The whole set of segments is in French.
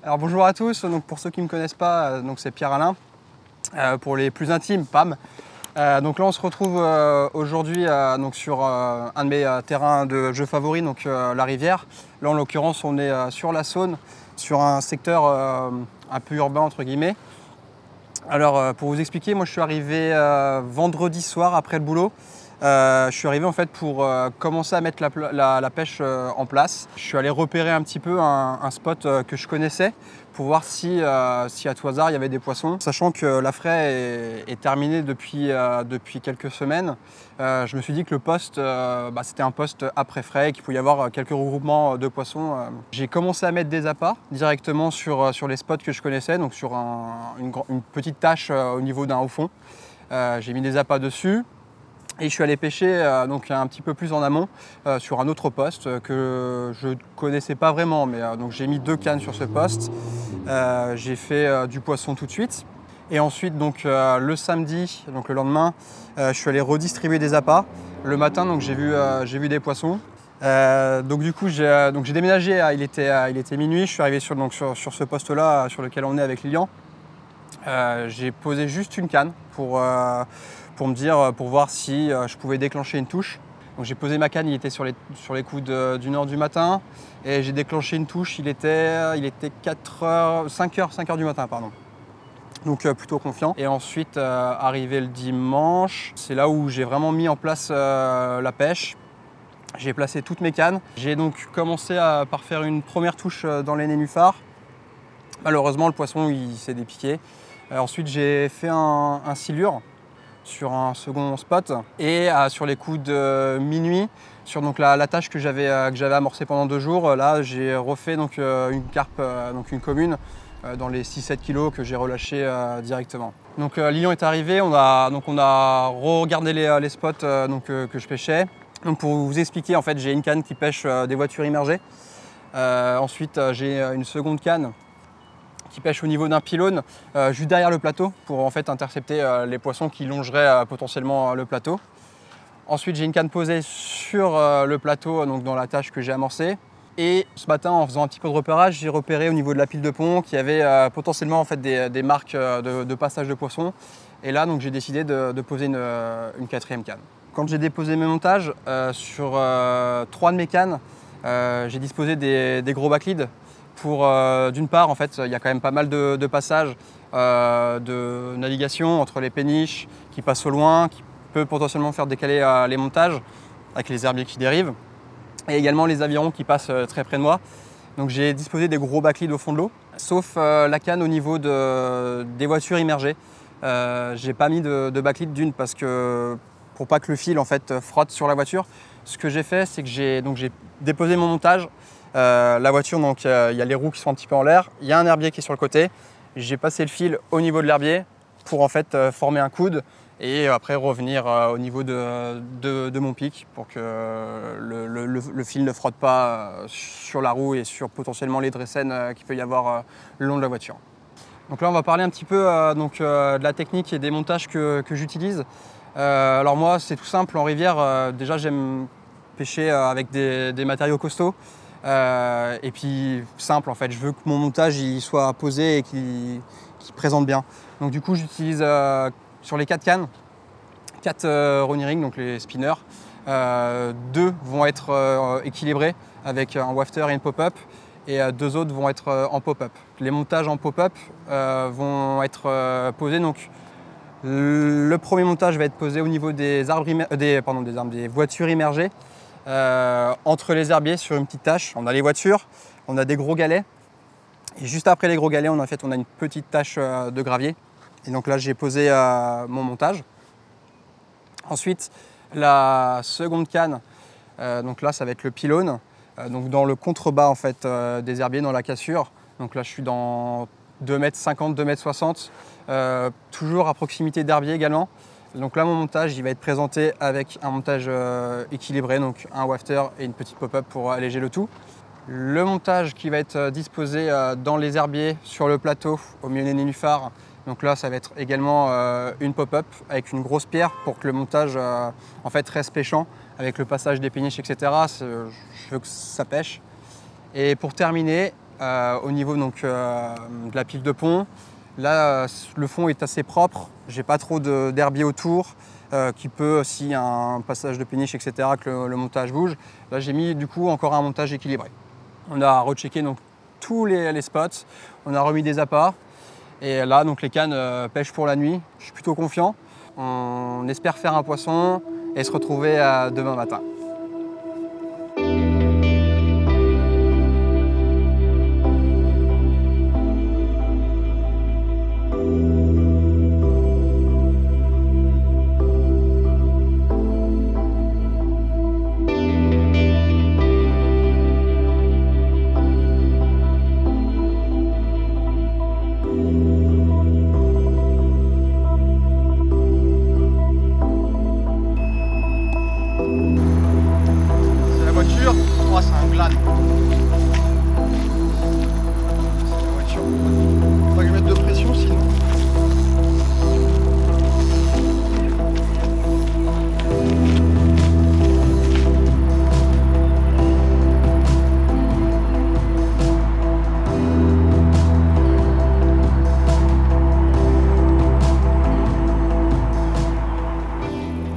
Alors bonjour à tous, donc pour ceux qui ne me connaissent pas, c'est Pierre-Alain. Pour les plus intimes, Pam. Donc là on se retrouve aujourd'hui sur un de mes terrains de jeu favoris, la rivière. Là en l'occurrence on est sur la Saône, sur un secteur un peu urbain entre guillemets. Alors pour vous expliquer, moi je suis arrivé vendredi soir après le boulot. Je suis arrivé en fait pour commencer à mettre la pêche en place. Je suis allé repérer un petit peu un spot que je connaissais pour voir si à tout hasard il y avait des poissons. Sachant que la fraie est terminée depuis quelques semaines, je me suis dit que le poste c'était un poste après fraie et qu'il pouvait y avoir quelques regroupements de poissons. J'ai commencé à mettre des appâts directement sur les spots que je connaissais, donc sur une petite tache au niveau d'un haut fond. J'ai mis des appâts dessus. Et je suis allé pêcher un petit peu plus en amont sur un autre poste que je ne connaissais pas vraiment. Mais j'ai mis 2 cannes sur ce poste. J'ai fait du poisson tout de suite. Et ensuite le samedi, le lendemain, je suis allé redistribuer des appâts. Le matin j'ai vu des poissons. Du coup j'ai déménagé, il était minuit. Je suis arrivé sur ce poste-là sur lequel on est avec Lilian. J'ai posé juste une canne pour voir si je pouvais déclencher une touche. Donc j'ai posé ma canne, il était sur les coups d'1h du matin et j'ai déclenché une touche, il était 5h du matin, pardon. Donc plutôt confiant. Et ensuite, arrivé le dimanche, c'est là où j'ai vraiment mis en place la pêche. J'ai placé toutes mes cannes. J'ai donc commencé par faire une première touche dans les nénuphars. Malheureusement, le poisson il s'est dépiqué. Ensuite, j'ai fait un silure sur un second spot et sur les coups de minuit, sur la tâche que j'avais amorcée pendant 2 jours, là j'ai refait une carpe, une commune dans les 6-7 kg que j'ai relâché directement. Donc Lilian est arrivé, on a regardé les spots que je pêchais. Donc pour vous expliquer, en fait j'ai une canne qui pêche des voitures immergées. Ensuite j'ai une seconde canne qui pêche au niveau d'un pylône juste derrière le plateau pour en fait intercepter les poissons qui longeraient potentiellement le plateau. Ensuite j'ai une canne posée sur le plateau dans la tâche que j'ai amorcée. Et ce matin en faisant un petit peu de repérage, j'ai repéré au niveau de la pile de pont qu'il y avait potentiellement en fait des marques de passage de poissons. Et là j'ai décidé de poser une 4e canne. Quand j'ai déposé mes montages sur 3 de mes cannes, j'ai disposé des gros backleads. Pour d'une part, en fait, il y a quand même pas mal de passages de navigation entre les péniches qui passent au loin, qui peut potentiellement faire décaler les montages avec les herbiers qui dérivent, et également les avirons qui passent très près de moi. Donc j'ai disposé des gros backleads au fond de l'eau, sauf la canne au niveau des voitures immergées. J'ai pas mis de backlead d'une parce que pour pas que le fil en fait frotte sur la voiture. Ce que j'ai fait, c'est que j'ai déposé mon montage. La voiture, il y a les roues qui sont un petit peu en l'air, il y a un herbier qui est sur le côté. J'ai passé le fil au niveau de l'herbier pour en fait former un coude et après revenir au niveau de mon pic pour que le fil ne frotte pas sur la roue et sur potentiellement les dressènes qu'il peut y avoir le long de la voiture. Donc là on va parler un petit peu de la technique et des montages que j'utilise. Alors moi c'est tout simple, en rivière déjà j'aime pêcher avec des matériaux costauds. Et puis simple en fait, je veux que mon montage il soit posé et qu'il présente bien. Donc du coup j'utilise sur les 4 cannes, 4 Ronnie Ring, donc les spinners. 2 vont être équilibrés avec un wafter et une pop-up et 2 autres vont être en pop-up. Les montages en pop-up vont être posés. Donc le premier montage va être posé au niveau des voitures immergées. Entre les herbiers sur une petite tache, on a les voitures, on a des gros galets et juste après les gros galets on a une petite tache de gravier et donc là j'ai posé mon montage. Ensuite la seconde canne, donc là ça va être le pylône, donc dans le contrebas en fait des herbiers, dans la cassure. Donc là je suis dans 2,50 m, 2,60 m, toujours à proximité d'herbier également. Donc là mon montage il va être présenté avec un montage équilibré, donc un wafter et une petite pop-up pour alléger le tout. Le montage qui va être disposé dans les herbiers sur le plateau au milieu des nénuphars, donc là ça va être également une pop-up avec une grosse pierre pour que le montage en fait reste pêchant avec le passage des péniches, etc. Je veux que ça pêche. Et pour terminer, au niveau donc, de la pile de pont. Là, le fond est assez propre, j'ai pas trop d'herbier autour, qui peut, s'il y a un passage de péniche, etc., que le montage bouge. Là, j'ai mis du coup encore un montage équilibré. On a rechecké donc tous les spots, on a remis des appâts. Et là, donc les cannes pêchent pour la nuit. Je suis plutôt confiant. On espère faire un poisson et se retrouver demain matin. Moi, c'est un glane. C'est la voiture. Faut pas que je mette de pression sinon.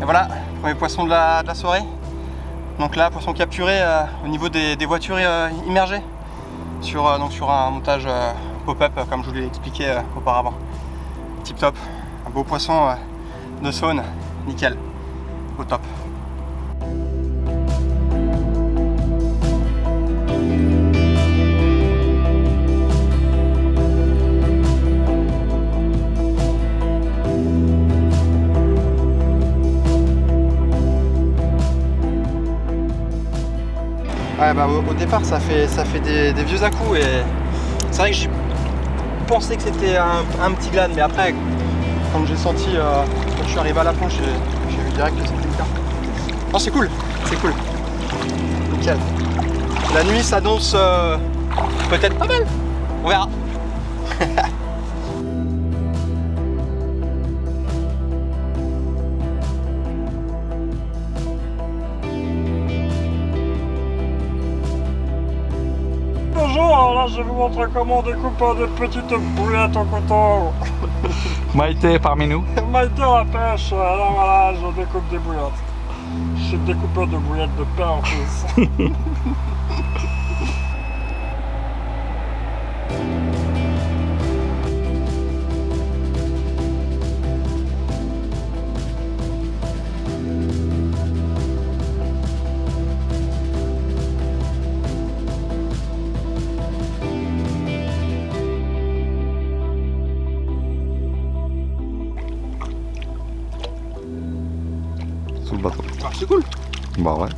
Et voilà, premier poisson de la soirée. Donc là, poisson capturé au niveau des voitures immergées sur un montage pop-up comme je vous l'ai expliqué auparavant. Tip top, un beau poisson de Saône, nickel, au top. Ouais, bah, au départ ça fait des vieux à-coups et c'est vrai que j'ai pensé que c'était un petit glane, mais après quand j'ai senti, quand je suis arrivé à la planche, j'ai vu direct que c'était le cas. Non, c'est cool, nickel. La nuit s'annonce peut-être pas mal, on verra. Bonjour, alors là je vais vous montrer comment on découpe des petites boulettes en coton. Maïté parmi nous. Maïté à la pêche, alors voilà, je découpe des boulettes. Je suis découpeur de boulettes de pain en plus. Sous le bateau. Ah, c'est cool. Bah ouais.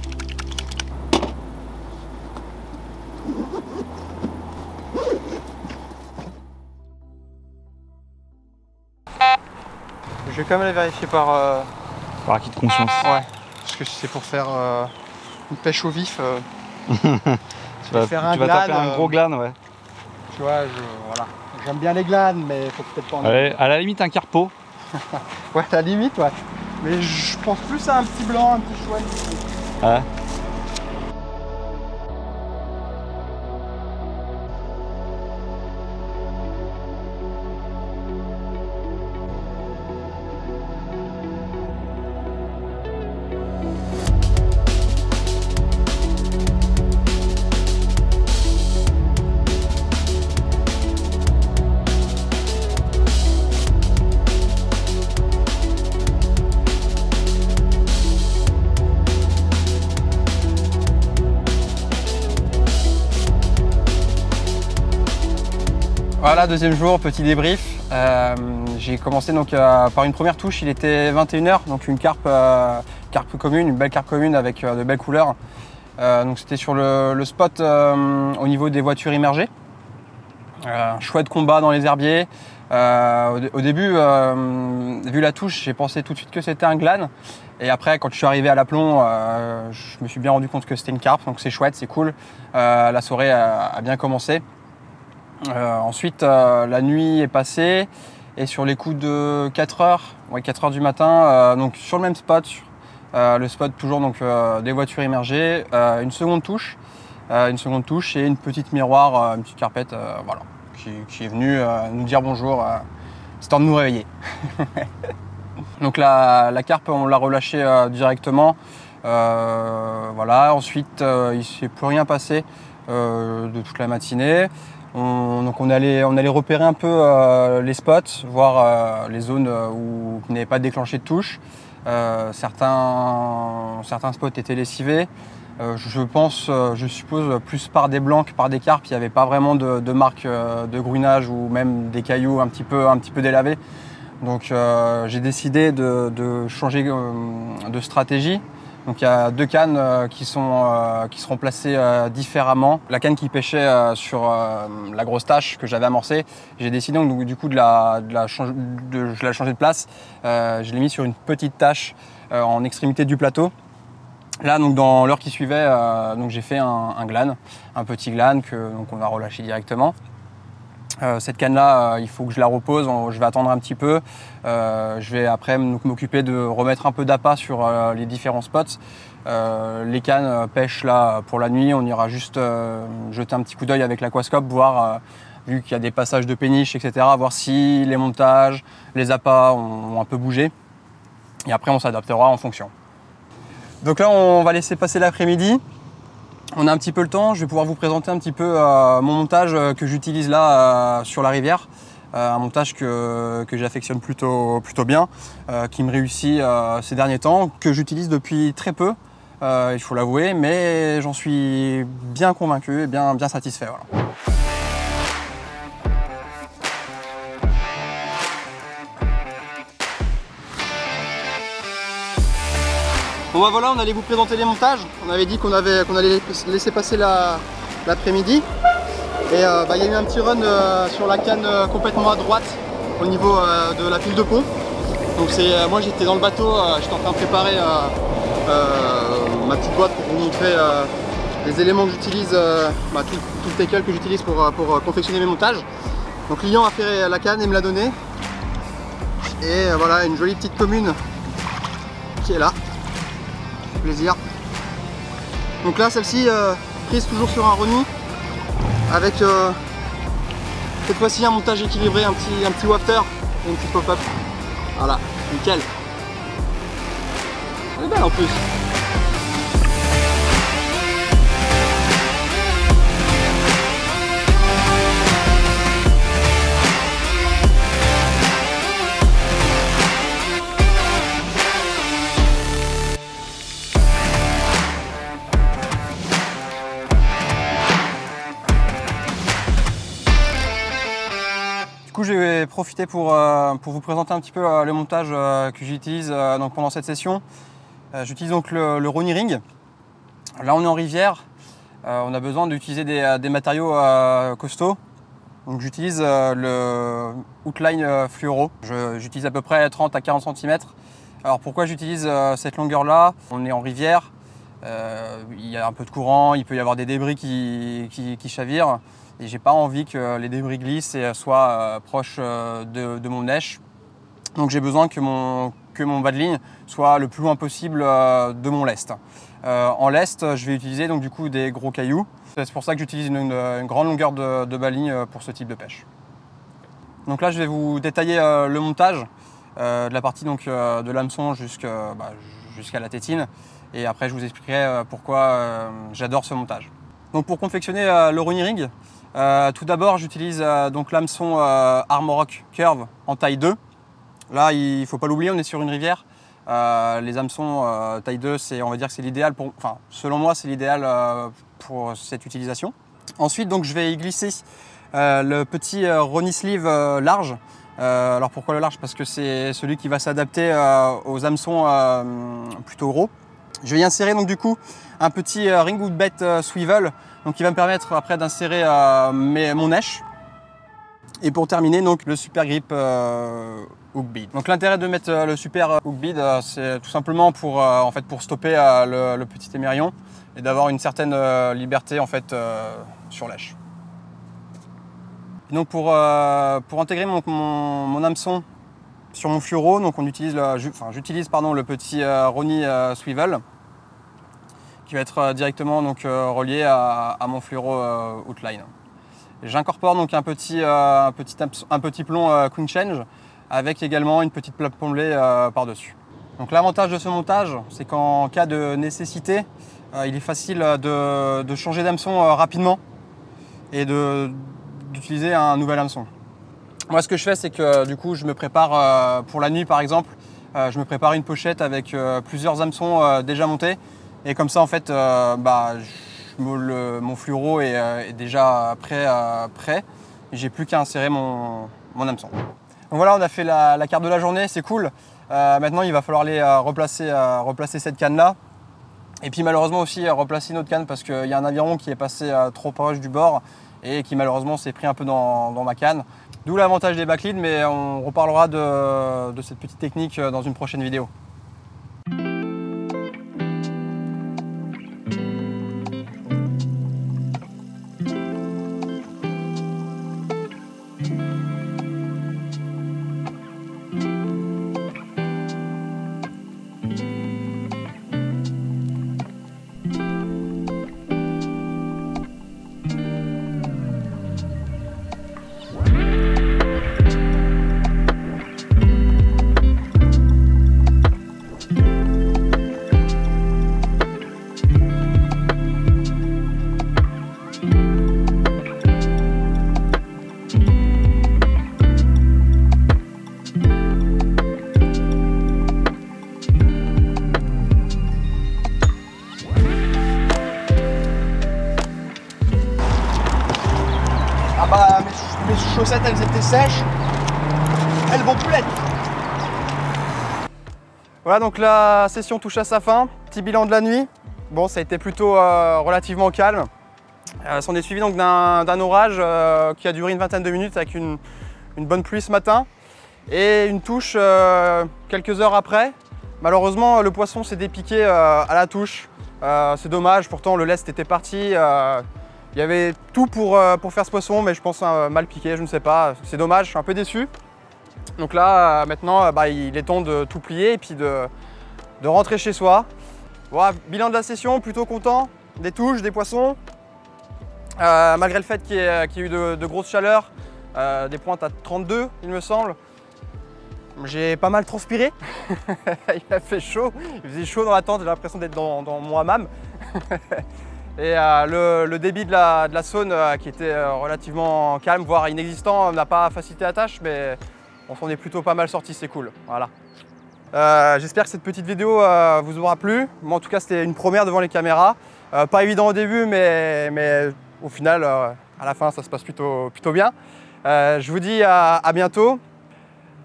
Je vais quand même la vérifier par acquis de conscience. ouais, parce que c'est pour faire une pêche au vif. Tu vas taper un gros glane, ouais. Tu vois, voilà. J'aime bien les glanes, mais faut peut-être pas en Allez, à la limite un carpeau. Ouais, à la limite, ouais. Mais je pense plus à un petit blanc, un petit chouette. Ouais. Voilà, deuxième jour, petit débrief. J'ai commencé donc par une première touche, il était 21 h, donc une carpe commune, une belle carpe commune avec de belles couleurs. Donc c'était sur le spot au niveau des voitures immergées. Chouette combat dans les herbiers. Au début, vu la touche, j'ai pensé tout de suite que c'était un glane. Et après, quand je suis arrivé à l'aplomb, je me suis bien rendu compte que c'était une carpe, donc c'est chouette, c'est cool. La soirée a bien commencé. Ensuite, la nuit est passée et sur les coups de 4 h du matin, donc sur le même spot, le spot toujours donc, des voitures immergées, une seconde touche une seconde touche et une petite miroir, une petite carpette, voilà, qui est venue nous dire bonjour, histoire de nous réveiller. Donc la carpe, on l'a relâchée directement. Voilà. Ensuite, il ne s'est plus rien passé de toute la matinée. Donc on allait repérer un peu les spots, voir les zones qui n'avaient pas déclenché de touche. Certains spots étaient lessivés. Je suppose, plus par des blancs que par des carpes. Il n'y avait pas vraiment de marque de gruinage ou même des cailloux un petit peu délavés. Donc j'ai décidé de changer de stratégie. Donc il y a 2 cannes qui seront placées différemment. La canne qui pêchait sur la grosse tâche que j'avais amorcée, j'ai décidé donc, du coup de la changer de place. Je l'ai mis sur une petite tâche en extrémité du plateau. Là, donc, dans l'heure qui suivait, j'ai fait un glane, un petit glane qu'on va relâcher directement. Cette canne-là, il faut que je la repose, je vais attendre un petit peu. Je vais après m'occuper de remettre un peu d'appât sur les différents spots. Les cannes pêche là pour la nuit, on ira juste jeter un petit coup d'œil avec l'aquascope, voir, vu qu'il y a des passages de péniche, etc., voir si les montages, les appâts ont un peu bougé. Et après, on s'adaptera en fonction. Donc là, on va laisser passer l'après-midi. On a un petit peu le temps, je vais pouvoir vous présenter un petit peu mon montage que j'utilise là sur la rivière. Un montage que j'affectionne plutôt bien, qui me réussit ces derniers temps, que j'utilise depuis très peu, il faut l'avouer, mais j'en suis bien convaincu et bien satisfait. Voilà. Bon bah voilà, on allait vous présenter les montages. On avait dit qu'on allait laisser passer l'après-midi. Et il y a eu un petit run sur la canne complètement à droite au niveau de la pile de pont. Donc moi j'étais dans le bateau, j'étais en train de préparer ma petite boîte pour vous montrer les éléments que j'utilise, tout le tackle que j'utilise pour confectionner mes montages. Donc Lilian a fait la canne et me l'a donnée. Et voilà, une jolie petite commune qui est là. Plaisir. Donc là, celle-ci prise toujours sur un remis avec cette fois-ci un montage équilibré, un petit wafter et une petite pop-up. Voilà, nickel. Elle est belle en plus. Du coup, je vais profiter pour vous présenter un petit peu le montage que j'utilise pendant cette session. J'utilise donc le Ronnie Ring. Là, on est en rivière. On a besoin d'utiliser des matériaux costauds. Donc, j'utilise le Outline Fluoro. J'utilise à peu près 30 à 40 cm. Alors, pourquoi j'utilise cette longueur-là? On est en rivière. Il y a un peu de courant, il peut y avoir des débris qui chavirent. Et j'ai pas envie que les débris glissent et soient proches de mon nèche. Donc j'ai besoin que mon bas de ligne soit le plus loin possible de mon lest. En lest, je vais utiliser donc du coup des gros cailloux. C'est pour ça que j'utilise une grande longueur de bas de ligne pour ce type de pêche. Donc là, je vais vous détailler le montage de la partie donc, de l'hameçon jusqu'à la tétine. Et après, je vous expliquerai pourquoi j'adore ce montage. Donc pour confectionner le Ronnie Ring, tout d'abord, j'utilise donc l'hameçon Armorock Curve en taille 2. Là, il ne faut pas l'oublier, on est sur une rivière. Les hameçons taille 2, on va dire que c'est l'idéal selon moi, c'est l'idéal pour cette utilisation. Ensuite, donc, je vais y glisser le petit Ronnie Sleeve large. Alors pourquoi le large? Parce que c'est celui qui va s'adapter aux hameçons plutôt gros. Je vais y insérer donc du coup un petit Ringwood Bait Swivel, donc qui va me permettre après d'insérer mon nèche. Et pour terminer, donc le Super Grip Hook Bead. Donc l'intérêt de mettre le Super Hook Bead, c'est tout simplement pour stopper le petit émerillon et d'avoir une certaine liberté en fait sur lèche. Donc pour intégrer mon hameçon sur mon fluoro, donc j'utilise le petit Ronnie Swivel. qui va être directement donc, relié à mon fluoro outline. J'incorpore donc un petit plomb Quick Change avec également une petite plaque plomblée par-dessus. Donc l'avantage de ce montage, c'est qu'en cas de nécessité, il est facile de changer d'hameçon rapidement et d'utiliser un nouvel hameçon. Moi, ce que je fais, c'est que du coup, je me prépare pour la nuit, par exemple, je me prépare une pochette avec plusieurs hameçons déjà montés. Et comme ça, en fait, mon fluoro est déjà prêt. J'ai plus qu'à insérer mon hameçon. Donc voilà, on a fait la carte de la journée, c'est cool. Maintenant, il va falloir aller replacer cette canne-là. Et puis malheureusement aussi replacer une autre canne parce qu'il y a un aviron qui est passé trop proche du bord et qui malheureusement s'est pris un peu dans ma canne. D'où l'avantage des backlids, mais on reparlera de cette petite technique dans une prochaine vidéo. Mes chaussettes, elles étaient sèches, elles vont plus l'être. Voilà, donc la session touche à sa fin. Petit bilan de la nuit. Bon, ça a été plutôt relativement calme. S'en est suivi donc d'un orage qui a duré une vingtaine de minutes avec une bonne pluie ce matin et une touche quelques heures après. Malheureusement, le poisson s'est dépiqué à la touche. C'est dommage, pourtant le lest était parti. Il y avait tout pour faire ce poisson, mais je pense mal piqué, je ne sais pas. C'est dommage, je suis un peu déçu. Donc là, maintenant, il est temps de tout plier et puis de rentrer chez soi. Voilà, bilan de la session, plutôt content. Des touches, des poissons. Malgré le fait qu'il y ait eu de grosses chaleurs, des pointes à 32, il me semble. J'ai pas mal transpiré. Il a fait chaud. Il faisait chaud dans la tente, j'ai l'impression d'être dans mon hammam. Et le débit de la saune qui était relativement calme, voire inexistant, n'a pas facilité la tâche, mais on s'en est plutôt pas mal sorti, c'est cool. Voilà. J'espère que cette petite vidéo vous aura plu. Moi en tout cas c'était une première devant les caméras. Pas évident au début, mais au final à la fin ça se passe plutôt bien. Je vous dis à bientôt.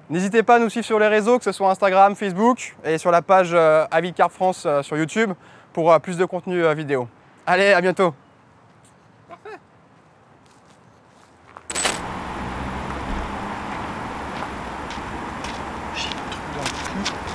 N'hésitez pas à nous suivre sur les réseaux, que ce soit Instagram, Facebook et sur la page Avid Carp France sur YouTube pour plus de contenu vidéo. Allez, à bientôt. Parfait. J'ai un truc dans le cul.